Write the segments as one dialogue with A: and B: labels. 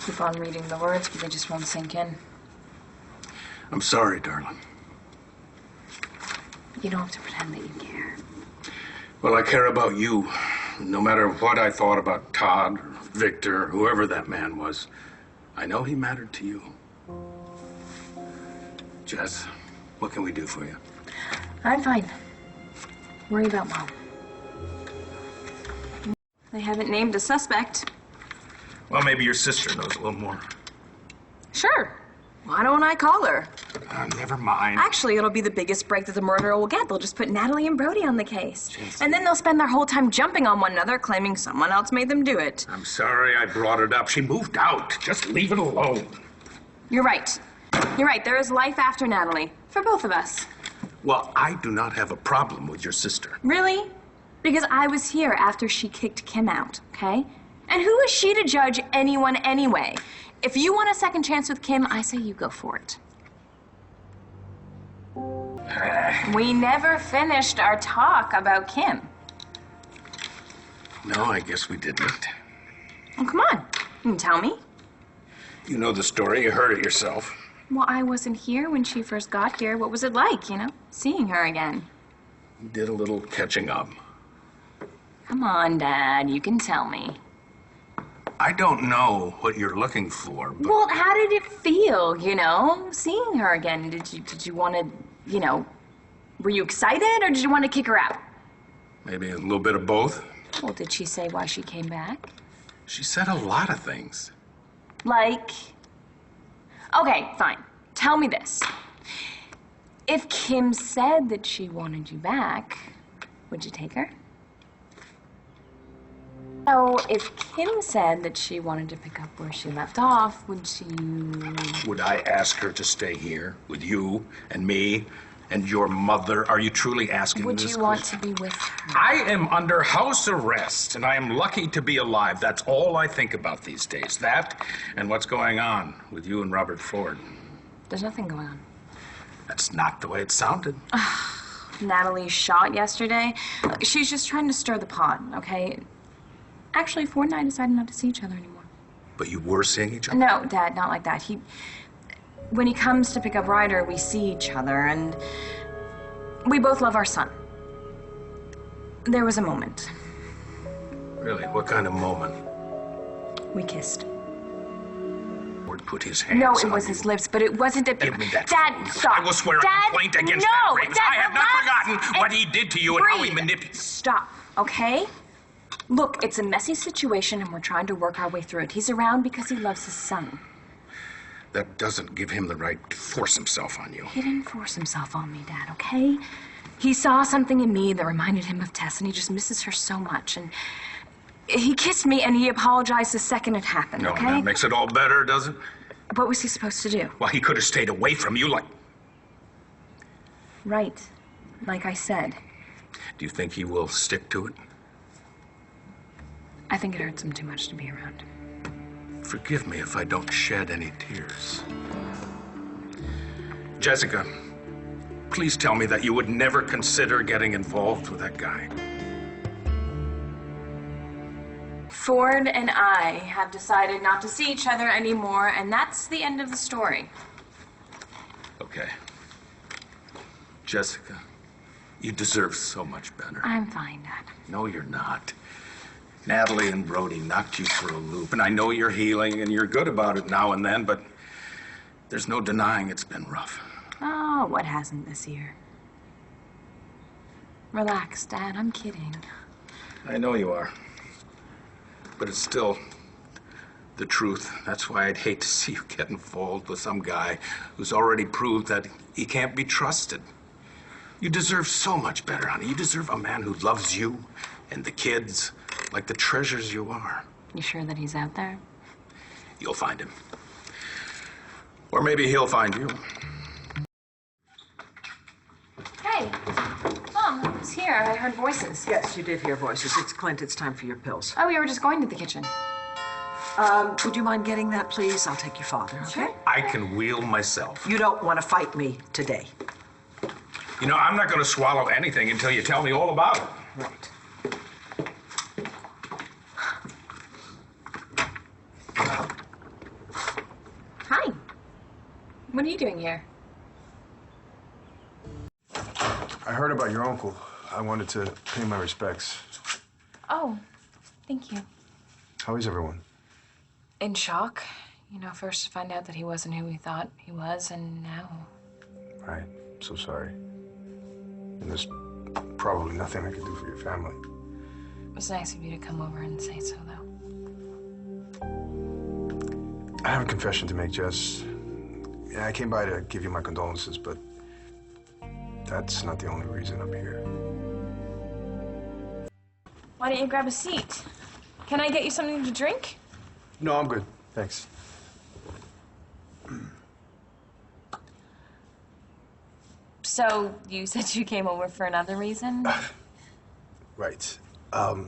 A: keep on reading the words, but they just won't sink in.
B: I'm sorry, darling.
A: You don't have to pretend that you care.
B: Well, I care about you. No matter what I thought about Todd or Victor, whoever that man was, I know he mattered to you. Jess, what can we do for you?
A: I'm fine. Worry about Mom. They haven't named a suspect.
B: Well, maybe your sister knows a little more.
A: Sure. Why don't I call her?
B: Never mind.
A: Actually, it'll be the biggest break that the murderer will get. They'll just put Natalie and Brody on the case.
B: Jeez.
A: And then they'll spend their whole time jumping on one another, claiming someone else made them do it.
B: I'm sorry I brought it up. She moved out. Just leave it alone.
A: You're right. You're right. There is life after Natalie. For both of us.
B: Well, I do not have a problem with your sister.
A: Really? Because I was here after she kicked Kim out, okay? And who is she to judge anyone anyway? If you want a second chance with Kim, I say you go for it. We never finished our talk about Kim.
B: No, I guess we didn't.
A: Oh, come on. You can tell me.
B: You know the story. You heard it yourself.
A: Well, I wasn't here when she first got here. What was it like, seeing her again?
B: You did a little catching up.
A: Come on, Dad. You can tell me.
B: I don't know what you're looking for, but...
A: Well, how did it feel, seeing her again? Did you want to, were you excited or did you want to kick her out?
B: Maybe a little bit of both.
A: Well, did she say why she came back?
B: She said a lot of things.
A: Like? Okay, fine. Tell me this. If Kim said that she wanted you back, would you take her? So, if Kim said that she wanted to pick up where she left off, would you...
B: Would I ask her to stay here with you and me and your mother? Are you truly asking
A: would
B: this
A: you want to be with her?
B: I am under house arrest, and I am lucky to be alive. That's all I think about these days. That and what's going on with you and Robert Ford.
A: There's nothing going on.
B: That's not the way it sounded.
A: Natalie shot yesterday. She's just trying to stir the pot, okay? Actually, Ford and I decided not to see each other anymore.
B: But you were seeing each other?
A: No, Dad, not like that. When he comes to pick up Ryder, we see each other, and we both love our son. There was a moment.
B: Really? What kind of moment?
A: We kissed.
B: Ford put his hands
A: No,
B: on
A: it was
B: you.
A: his lips, but it wasn't a...
B: Give me that
A: Dad,
B: phone.
A: stop.
B: I will swear
A: Dad,
B: a complaint against
A: no,
B: that rapist.
A: Dad,
B: I have not forgotten what he did to you and how he
A: breathe.
B: manipulated...
A: Stop, okay? Look, it's a messy situation, and we're trying to work our way through it. He's around because he loves his son.
B: That doesn't give him the right to force himself on you.
A: He didn't force himself on me, Dad, okay? He saw something in me that reminded him of Tess, and he just misses her so much, and he kissed me, and he apologized the second it happened, okay?
B: No, that makes it all better, does it?
A: What was he supposed to do?
B: Well, he could have stayed away from you like...
A: Right. Like I said.
B: Do you think he will stick to it?
A: I think it hurts him too much to be around.
B: Forgive me if I don't shed any tears. Jessica, please tell me that you would never consider getting involved with that guy.
A: Ford and I have decided not to see each other anymore, and that's the end of the story.
B: Okay. Jessica, you deserve so much better.
A: I'm fine, Dad.
B: No, you're not. Natalie and Brody knocked you for a loop, and I know you're healing and you're good about it now and then, but there's no denying it's been rough.
A: Oh, what hasn't this year? Relax, Dad. I'm kidding.
B: I know you are. But it's still the truth. That's why I'd hate to see you get involved with some guy who's already proved that he can't be trusted. You deserve so much better, honey. You deserve a man who loves you and the kids like the treasures you are.
A: You sure that he's out there?
B: You'll find him. Or maybe he'll find you.
A: Hey, Mom, who's here? I heard voices.
C: Yes, you did hear voices. It's Clint. It's time for your pills.
A: Oh, we were just going to the kitchen.
C: Would you mind getting that, please? I'll take your father, okay?
A: Sure.
B: I can wheel myself.
C: You don't want to fight me today.
B: You know, I'm not going to swallow anything until you tell me all about it.
C: Right.
A: What are you doing here?
D: I heard about your uncle. I wanted to pay my respects.
A: Oh, thank you.
D: How is everyone?
A: In shock. You know, first to find out that he wasn't who we thought he was, and now.
D: Right. So sorry. And there's probably nothing I could do for your family.
A: It was nice of you to come over and say so, though.
D: I have a confession to make, Jess. Yeah, I came by to give you my condolences, but that's not the only reason I'm here.
A: Why don't you grab a seat? Can I get you something to drink?
D: No, I'm good. Thanks.
A: So, you said you came over for another reason?
D: Right. Well,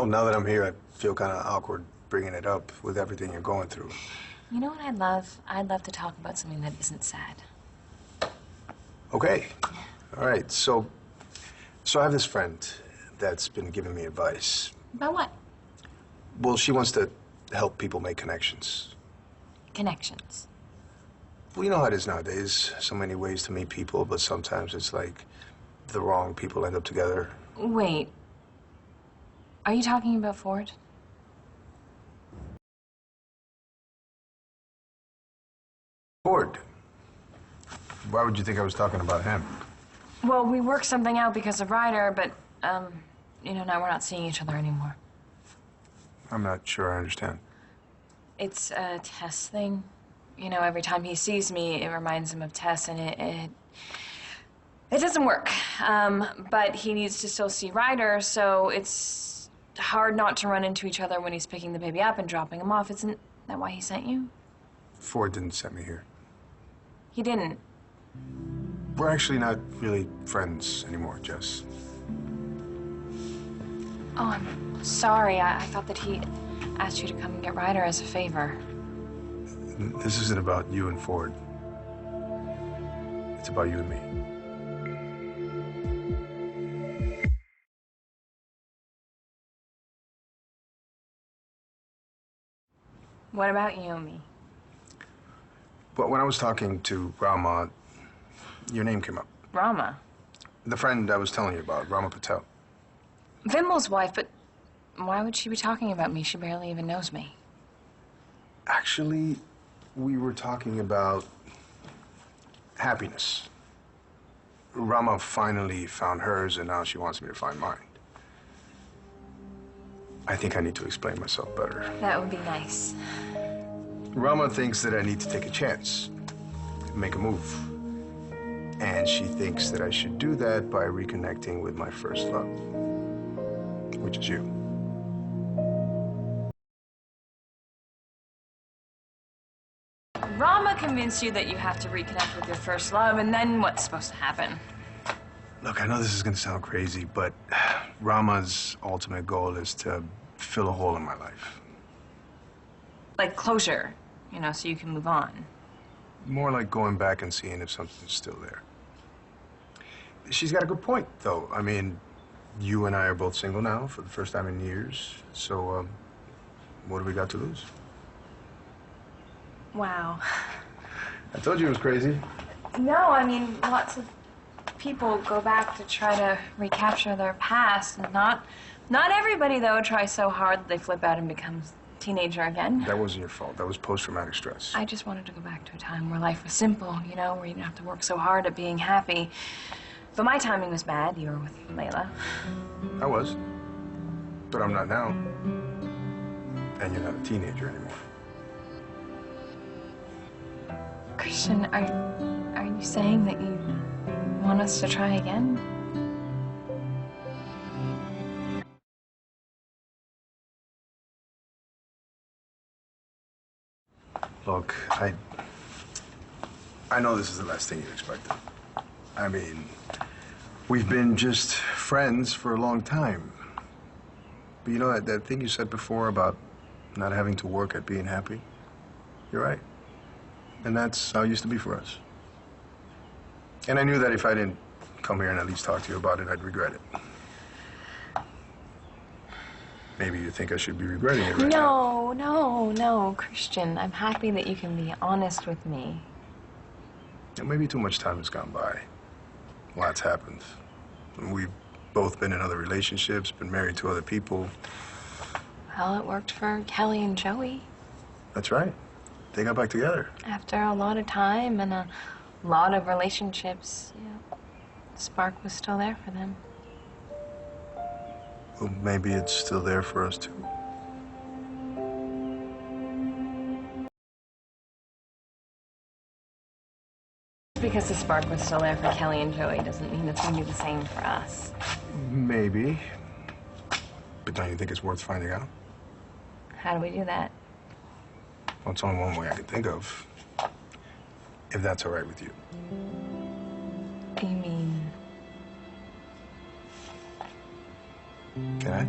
D: now that I'm here, I feel kind of awkward bringing it up with everything you're going through.
A: You know what I'd love? I'd love to talk about something that isn't sad.
D: Okay. All right. So I have this friend that's been giving me advice.
A: About what?
D: Well, she wants to help people make connections.
A: Connections.
D: Well, you know how it is nowadays. So many ways to meet people, but sometimes it's like the wrong people end up together.
A: Wait. Are you talking about Ford?
D: Ford. Why would you think I was talking about him?
A: Well, we worked something out because of Ryder, but, you know, now we're not seeing each other anymore.
D: I'm not sure I understand.
A: It's a Tess thing. You know, every time he sees me, it reminds him of Tess, and it doesn't work. But he needs to still see Ryder, so it's hard not to run into each other when he's picking the baby up and dropping him off. Isn't that why he sent you?
D: Ford didn't send me here.
A: He didn't.
D: We're actually not really friends anymore, Jess.
A: Oh, I'm sorry. I thought that he asked you to come and get Ryder as a favor.
D: This isn't about you and Ford. It's about you and me.
A: What about you and me?
D: But when I was talking to Rama, your name came up.
A: Rama.
D: The friend I was telling you about, Rama Patel.
A: Vimal's wife, but why would she be talking about me? She barely even knows me.
D: Actually, we were talking about happiness. Rama finally found hers, and now she wants me to find mine. I think I need to explain myself better.
A: That would be nice.
D: Rama thinks that I need to take a chance, make a move. And she thinks that I should do that by reconnecting with my first love, which is you.
A: Rama convinced you that you have to reconnect with your first love, and then what's supposed to happen?
D: Look, I know this is gonna sound crazy, but Rama's ultimate goal is to fill a hole in my life.
A: Like closure, you know, so you can move on.
D: More like going back and seeing if something's still there. She's got a good point, though. I mean, you and I are both single now for the first time in years, so, what do we got to lose?
A: Wow.
D: I told you it was crazy.
A: No, I mean, lots of people go back to try to recapture their past. Not everybody, though, tries so hard that they flip out and become a teenager again.
D: That wasn't your fault. That was post-traumatic stress.
A: I just wanted to go back to a time where life was simple, you know, where you didn't have to work so hard at being happy. But my timing was bad. You were with Layla.
D: I was. But I'm not now. And you're not a teenager anymore.
A: Christian, are you saying that you want us to try again?
D: Look, I know this is the last thing you expected. I mean, we've been just friends for a long time. But you know that thing you said before about not having to work at being happy? You're right. And that's how it used to be for us. And I knew that if I didn't come here and at least talk to you about it, I'd regret it. Maybe you think I should be regretting it right now.
A: No, Christian. I'm happy that you can be honest with me.
D: And maybe too much time has gone by. Lots happened. And we've both been in other relationships, been married to other people.
A: Well, it worked for Kelly and Joey.
D: That's right. They got back together.
A: After a lot of time and a lot of relationships, yeah, the spark was still there for them.
D: Well, maybe it's still there for us, too.
A: Just because the spark was still there for Kelly and Joey doesn't mean it's going to be the same for us.
D: Maybe. But don't you think it's worth finding out?
A: How do we do that?
D: Well, it's only one way I can think of. If that's all right with you.
A: You mean...
D: Can I?